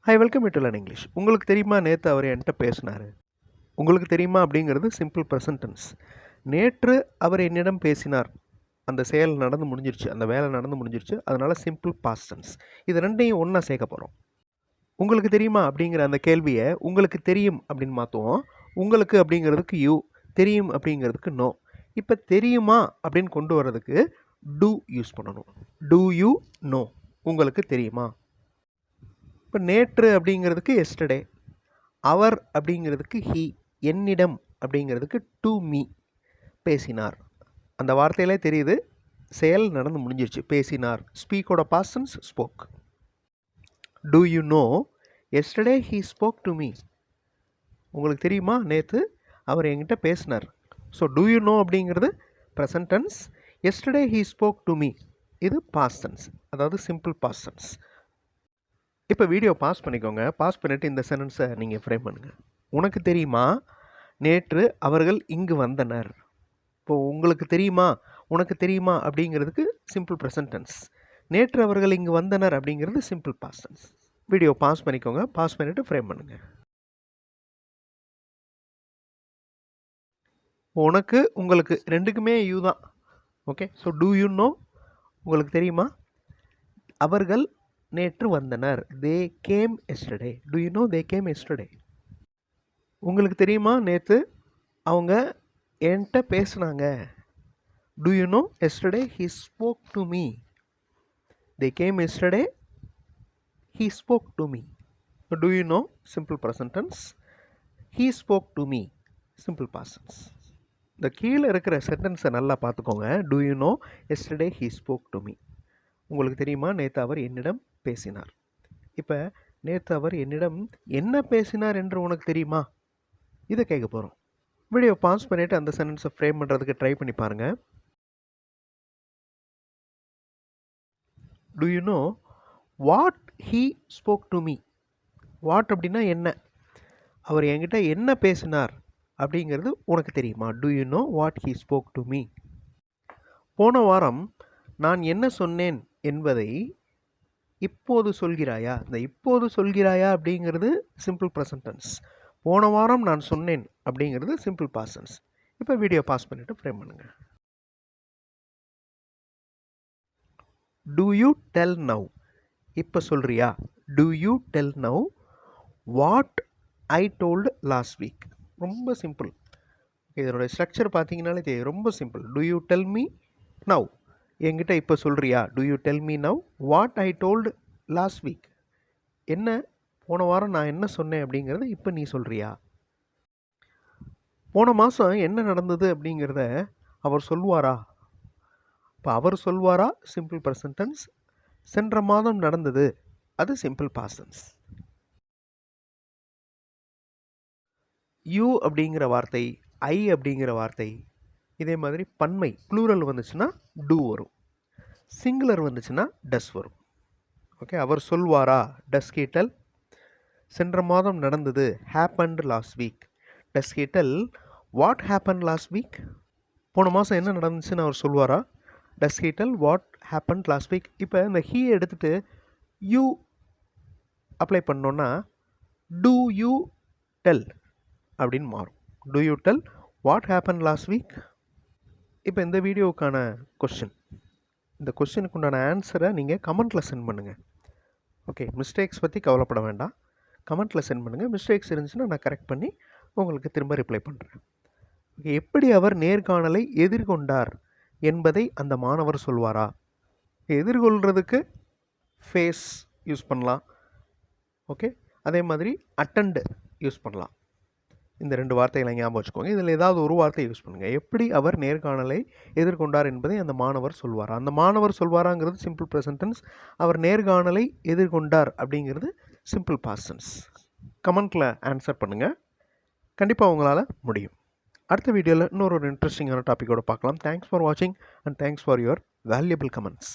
Hi, welcome to learn English. உங்களுக்கு தெரியுமா நேற்று அவர் என்கிட்ட பேசினார். உங்களுக்கு தெரியுமா அப்படிங்கிறது சிம்பிள் ப்ரெசன்ட் டென்ஸ். நேற்று அவர் என்னிடம் பேசினார். அந்த செயல் நடந்து முடிஞ்சிருச்சு, அந்த வேலை நடந்து முடிஞ்சிருச்சு. அதனால் சிம்பிள் பாஸ்ட் டென்ஸ். இது ரெண்டையும் ஒன்றா சேர்க்க போகிறோம். உங்களுக்கு தெரியுமா அப்படிங்கிற அந்த கேள்வியை உங்களுக்கு தெரியும் அப்படின்னு மாற்றுவோம். உங்களுக்கு அப்படிங்கிறதுக்கு யூ, தெரியும் அப்படிங்கிறதுக்கு நோ. இப்போ தெரியுமா அப்படின்னு கொண்டு வர்றதுக்கு டூ யூஸ் பண்ணணும். டூ யூ நோ, உங்களுக்கு தெரியுமா. இப்போ நேற்று அப்படிங்கிறதுக்கு எஸ்டர்டே, அவர் அப்படிங்கிறதுக்கு ஹீ, என்னிடம் அப்படிங்கிறதுக்கு டு மீ, பேசினார். அந்த வார்த்தையிலே தெரியுது செயல் நடந்து முடிஞ்சிருச்சு. பேசினார், ஸ்பீக்கோட past tense spoke. Do you know yesterday he spoke to me. உங்களுக்கு தெரியுமா நேற்று அவர் என்கிட்ட பேசினார். ஸோ டு யூ நோ அப்படிங்கிறது present tense. Yesterday he spoke to me இது பாஸ்ட் டென்ஸ், அதாவது சிம்பிள் பாஸ்ட் டென்ஸ். இப்போ வீடியோ பாஸ் பண்ணிக்கோங்க. பாஸ் பண்ணிவிட்டு இந்த சென்டென்ஸை நீங்கள் ஃப்ரேம் பண்ணுங்கள். உனக்கு தெரியுமா நேற்று அவர்கள் இங்கு வந்தனர். இப்போது உங்களுக்கு தெரியுமா, உனக்கு தெரியுமா அப்படிங்கிறதுக்கு சிம்பிள் ப்ரெசன்ட் டென்ஸ். நேற்று அவர்கள் இங்கு வந்தனர் அப்படிங்கிறது simple past tense. Video pause பண்ணிக்கோங்க. பாஸ் பண்ணிவிட்டு ஃப்ரேம் பண்ணுங்கள். உனக்கு உங்களுக்கு ரெண்டுக்குமே யூ தான். Okay, so do you know, உங்களுக்கு தெரியுமா. அவர்கள் நேற்று வந்தனர், they came yesterday. Do you know they came yesterday. உங்களுக்கு தெரியுமா நேற்று அவங்க என்கிட்ட பேசுனாங்க. Do you know yesterday he spoke to me. They came yesterday he spoke to me. Do you know simple present tense, he spoke to me simple past tense. இந்த கீழே இருக்கிற சென்டென்ஸை நல்லா பார்த்துக்கோங்க. Do you know yesterday he spoke to me. உங்களுக்கு தெரியுமா நேற்று அவர் என்னிடம் பேசினார். இப்போ நேற்று அவர் என்னிடம் என்ன பேசினார் என்று உனக்கு தெரியுமா, இதை கேட்க போகிறோம். வீடியோ பாஸ் பண்ணிவிட்டு அந்த சென்டென்ஸை ஃப்ரேம் பண்ணுறதுக்கு ட்ரை பண்ணி பாருங்கள். To you know what he spoke to me. What அப்படின்னா என்ன, அவர் என்கிட்ட என்ன பேசினார் அப்படிங்கிறது உனக்கு தெரியுமா. To you know what he spoke to me. போன வாரம் நான் என்ன சொன்னேன் என்பதை இப்போது சொல்கிறாயா. இந்த இப்போது சொல்கிறாயா அப்படிங்கிறது சிம்பிள் ப்ரெசன்ட் டென்ஸ். போன வாரம் நான் சொன்னேன் அப்படிங்கிறது சிம்பிள் பாஸ்ட் டென்ஸ். இப்போ வீடியோ பாஸ் பண்ணிவிட்டு ஃப்ரேம் பண்ணுங்கள். Do you tell now. இப்போ சொல்கிறியா. Do you tell now what I told last week. ரொம்ப சிம்பிள். இதனுடைய ஸ்ட்ரக்சர் பார்த்தீங்கன்னாலே தெரியும், ரொம்ப simple. Do you tell me now, என்கிட்ட இப்போ சொல்கிறியா. Do you tell me now what I told last week. என்ன போன வாரம் நான் என்ன சொன்னேன் அப்படிங்கிறத இப்போ நீ சொல்கிறியா. போன மாதம் என்ன நடந்தது அப்படிங்கிறத அவர் சொல்வாரா. இப்போ அவர் சொல்வாரா சிம்பிள் ப்ரெசன்ட் டென்ஸ். சென்ற மாதம் நடந்தது அது சிம்பிள் பாஸ்ட் டென்ஸ். யூ அப்படிங்கிற வார்த்தை, ஐ அப்படிங்கிற வார்த்தை, இதே மாதிரி பன்மை ப்ளூரல் வந்துச்சுன்னா டூ வரும், சிங்குலர் வந்துச்சுன்னா டஸ் வரும். ஓகே, அவர் சொல்வாரா டஸ் ஹீ டெல். சென்ற மாதம் நடந்தது happened last week. Does he tell what happen last week. போன மாதம் என்ன நடந்துச்சுன்னு அவர் சொல்வாரா. Does he tell what happened last week. இப்போ இந்த ஹீ எடுத்துகிட்டு யூ அப்ளை பண்ணோன்னா டூ யூ டெல் அப்படின்னு மாறும். Do you tell what happen last week. இப்போ இந்த வீடியோவுக்கான கொஸ்டின், இந்த கொஸ்டினுக்கு உண்டான ஆன்சரை நீங்கள் கமெண்ட்டில் சென்ட் பண்ணுங்கள். ஓகே, மிஸ்டேக்ஸ் பற்றி கவலைப்பட வேண்டாம், கமெண்ட்டில் சென்ட் பண்ணுங்கள். மிஸ்டேக்ஸ் இருந்துச்சுன்னா நான் கரெக்ட் பண்ணி உங்களுக்கு திரும்ப ரிப்ளை பண்ணுறேன். ஓகே, எப்படி அவர் நேர்காணலை எதிர்கொண்டார் என்பதை அந்த மாணவர் சொல்வாரா. எதிர்கொள்கிறதுக்கு ஃபேஸ் யூஸ் பண்ணலாம். ஓகே, அதே மாதிரி அட்டெண்ட் யூஸ் பண்ணலாம். இந்த ரெண்டு வார்த்தைகளை ஞாபகம் வச்சுக்கோங்க. இதில் ஏதாவது ஒரு வார்த்தை யூஸ் பண்ணுங்கள். எப்படி அவர் நேர்காணலை எதிர்கொண்டார் என்பதை அந்த மாணவர் சொல்வாரா. அந்த மாணவர் சொல்வாராங்கிறது சிம்பிள் ப்ரெசன்ட் டென்ஸ். அவர் நேர்காணலை எதிர்கொண்டார் அப்படிங்கிறது சிம்பிள் பாஸ்ட் டென்ஸ். கமெண்ட்டில் ஆன்சர் பண்ணுங்கள், கண்டிப்பாக உங்களால் முடியும். அடுத்த வீடியோவில் இன்னொரு இன்ட்ரெஸ்டிங்கான டாப்பிக்கோடு பார்க்கலாம். தேங்க்ஸ் ஃபார் வாட்சிங் and thanks for your valuable comments.